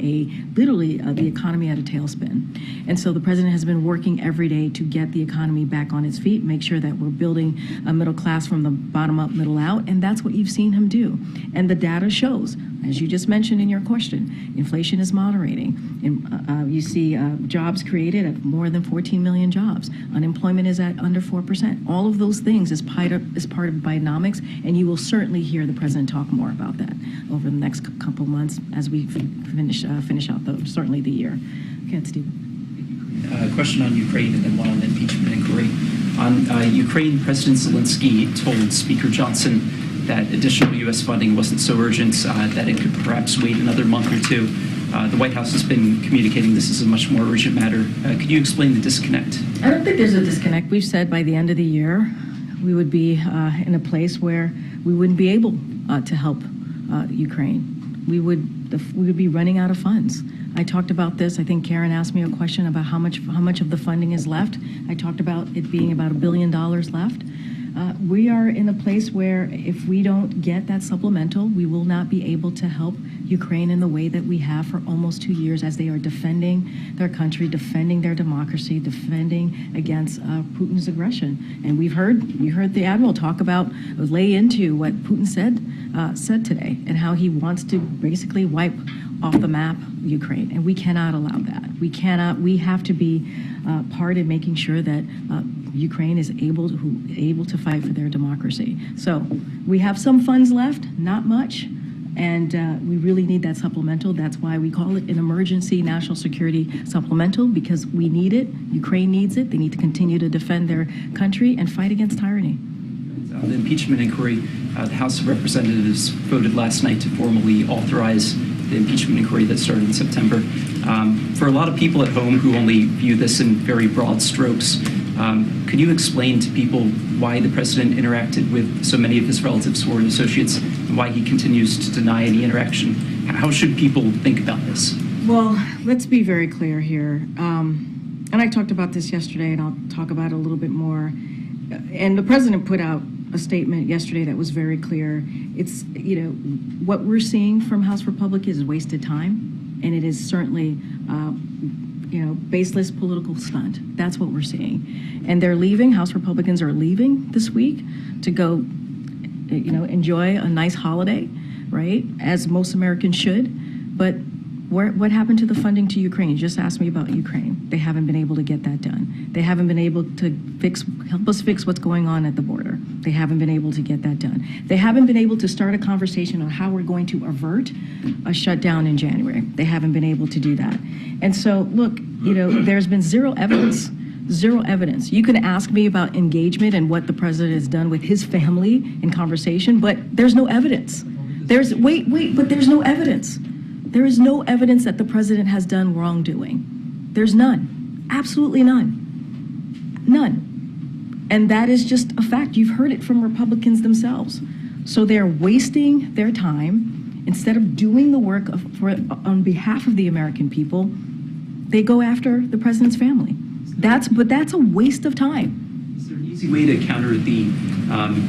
literally the economy at a tailspin. And so the president has been working every day to get the economy back on its feet, make sure that we're building a middle class from the bottom up, middle out. And that's what you've seen him do. And the data shows, as you just mentioned in your question, inflation is moderating. And you see jobs created at more than 14 million jobs. Unemployment is at under 4%. All of those things is part of Bidenomics, and you will certainly hear the president talk more about that over the next couple months as we finish out certainly the year. Okay, Steve. question on Ukraine and then one on the impeachment inquiry. On Ukraine, President Zelensky told Speaker Johnson that additional U.S. funding wasn't so urgent that it could perhaps wait another month or two. The White House has been communicating this is a much more urgent matter. Could you explain the disconnect? I don't think there's a disconnect. We've said by the end of the year, we would be in a place where we wouldn't be able to help Ukraine. We would be running out of funds. I talked about this. I think Karen asked me a question about how much of the funding is left. I talked about it being about $1 billion left. We are in a place where if we don't get that supplemental, we will not be able to help Ukraine in the way that we have for almost 2 years as they are defending their country, defending their democracy, defending against Putin's aggression. And you heard the Admiral lay into what Putin said today and how he wants to basically wipe off the map Ukraine. And we cannot allow that. We have to be part in making sure that Ukraine is able to fight for their democracy. So we have some funds left, not much, and we really need that supplemental. That's why we call it an emergency national security supplemental, because we need it. Ukraine needs it. They need to continue to defend their country and fight against tyranny. The impeachment inquiry, the House of Representatives voted last night to formally authorize the impeachment inquiry that started in September. For a lot of people at home who only view this in very broad strokes, can you explain to people why the president interacted with so many of his relatives or associates and why he continues to deny any interaction? How should people think about this? Well, let's be very clear here. And I talked about this yesterday, and I'll talk about it a little bit more. And the president put out a statement yesterday that was very clear. It's, what we're seeing from House Republicans is wasted time, and it is certainly, baseless political stunt. That's what we're seeing. And they're leaving, House Republicans are leaving this week to go, enjoy a nice holiday, right? As most Americans should. But what happened to the funding to Ukraine? You just asked me about Ukraine. They haven't been able to get that done. They haven't been able to help us fix what's going on at the border. They haven't been able to get that done. They haven't been able to start a conversation on how we're going to avert a shutdown in January. They haven't been able to do that. And so, look, there's been zero evidence. Zero evidence. You can ask me about engagement and what the president has done with his family in conversation, but there's no evidence. But there's no evidence. There is no evidence that the president has done wrongdoing. There's none. Absolutely none. None. And that is just a fact. You've heard it from Republicans themselves. So they're wasting their time. Instead of doing the work on behalf of the American people, they go after the president's family. That's a waste of time. Is there an easy way to counter the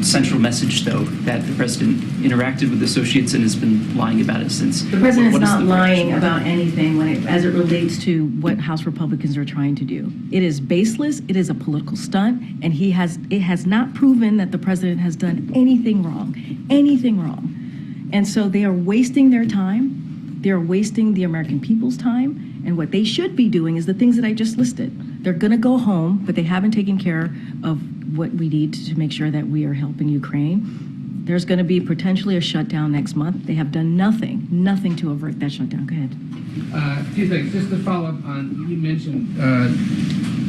central message, though, that the president interacted with associates and has been lying about it since? The president's not lying about anything as it relates to what House Republicans are trying to do. It is baseless. It is a political stunt, and it has not proven that the president has done anything wrong. Anything wrong. And so they are wasting their time. They are wasting the American people's time. And what they should be doing is the things that I just listed. They're going to go home, but they haven't taken care of what we need to make sure that we are helping Ukraine. There's going to be potentially a shutdown next month. They have done nothing to avert that shutdown. Go ahead. A few things. Just to follow up on, you mentioned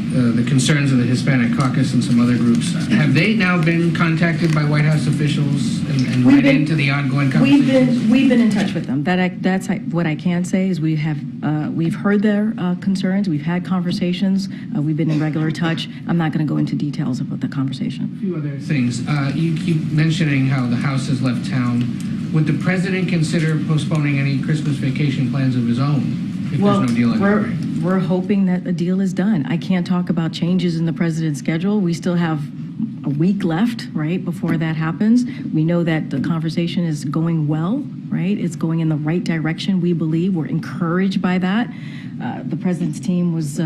the concerns of the Hispanic caucus and some other groups. Have they now been contacted by White House officials and read into the ongoing conversations? We've been in touch with them. That's what I can say is we've heard their concerns. We've had conversations. We've been in regular touch. I'm not going to go into details about the conversation. A few other things. You keep mentioning how the House has left town. Would the president consider postponing any Christmas vacation plans of his own if there's no deal in Ukraine? We're hoping that a deal is done. I can't talk about changes in the president's schedule. We still have a week left, right, before that happens. We know that the conversation is going well, right? It's going in the right direction, we believe. We're encouraged by that. The president's team was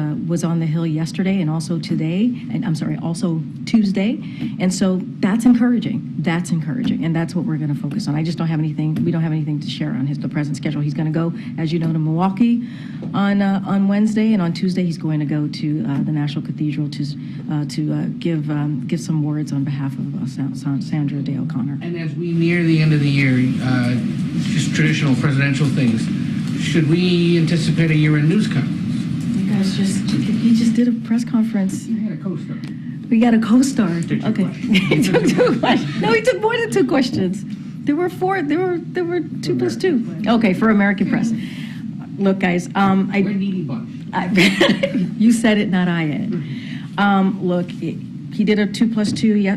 on the Hill yesterday and also today, and also Tuesday. And so that's encouraging. That's encouraging. And that's what we're going to focus on. I just don't have anything, we don't have anything to share on the president's schedule. He's going to go, as you know, to Milwaukee on Wednesday, and on Tuesday he's going to go to the National Cathedral to give some words on behalf of Sandra Day O'Connor. And as we near the end of the year, just traditional presidential things, should we anticipate a year-end news conference? He just did a press conference. You had a co-star. We got a co-star. Okay. He took 2 questions. No, he took more than 2 questions. There were 4. There were 2 plus 2. Okay, for American Press. Look, guys, We're a needy bunch. you said it, not I it. Look, he did a 2 plus 2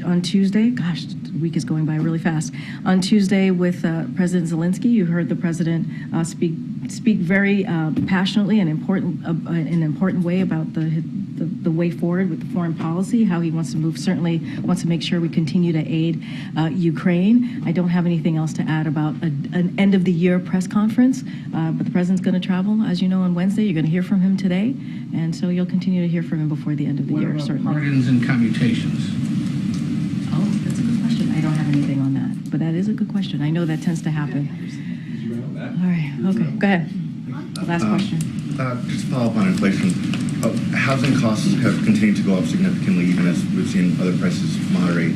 on Tuesday. Gosh, the week is going by really fast. On Tuesday with President Zelensky, you heard the president speak very passionately and in an important way about the way forward with the foreign policy, how he wants to move, certainly wants to make sure we continue to aid Ukraine. I don't have anything else to add about an end of the year press conference, but the president's going to travel, as you know, on Wednesday. You're going to hear from him today, and so you'll continue to hear from him before the end of the year, certainly. Pardons and commutations. Oh, that's a good question. I don't have anything on that, but that is a good question. I know that tends to happen. All right, okay, go ahead. Last question. Just to follow up on inflation. Housing costs have continued to go up significantly, even as we've seen other prices moderate.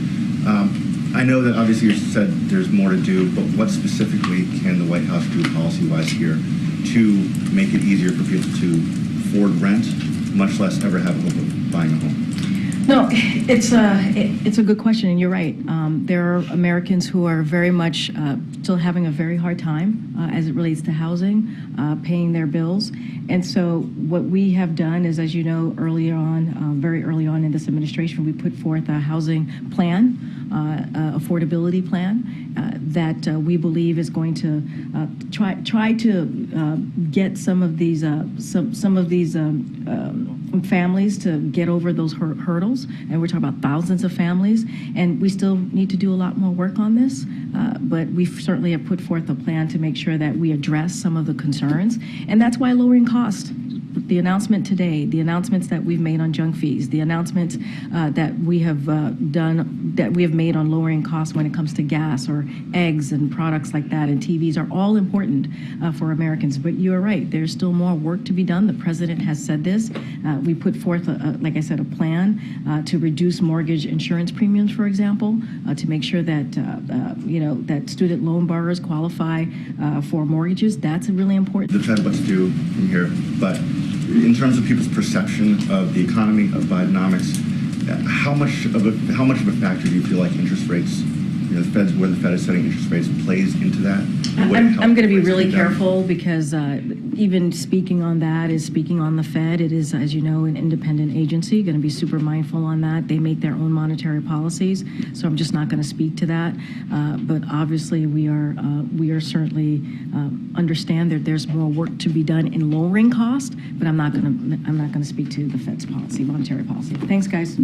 I know that obviously you said there's more to do, but what specifically can the White House do policy-wise here to make it easier for people to afford rent, much less ever have a hope of buying a home? No, it's a good question, and you're right. There are Americans who are very much still having a very hard time as it relates to housing, paying their bills. And so what we have done is, as you know, very early on in this administration, we put forth a housing plan, affordability plan that we believe is going to try to get some of these families to get over those hurdles. And we're talking about thousands of families, and we still need to do a lot more work on this. But we certainly have put forth a plan to make sure that we address some of the concerns, and that's why lowering cost. The announcement today, the announcements that we've made on junk fees, the announcements that we have made on lowering costs when it comes to gas or eggs and products like that, and TVs are all important for Americans. But you are right, there's still more work to be done. The president has said this. We put forth, like I said, a plan to reduce mortgage insurance premiums, for example, to make sure that that student loan borrowers qualify for mortgages. That's really important. Decide what to do from here, but in terms of people's perception of the economy, of Bidenomics, how much of a factor do you feel like interest rates, where the Fed is setting interest rates, plays into that? I'm going to be really careful because even speaking on that is speaking on the Fed. It is, as you know, an independent agency, going to be super mindful on that. They make their own monetary policies, so I'm just not going to speak to that. But obviously, we are certainly understand that there's more work to be done in lowering cost. But I'm not going to speak to the Fed's policy, monetary policy. Thanks, guys.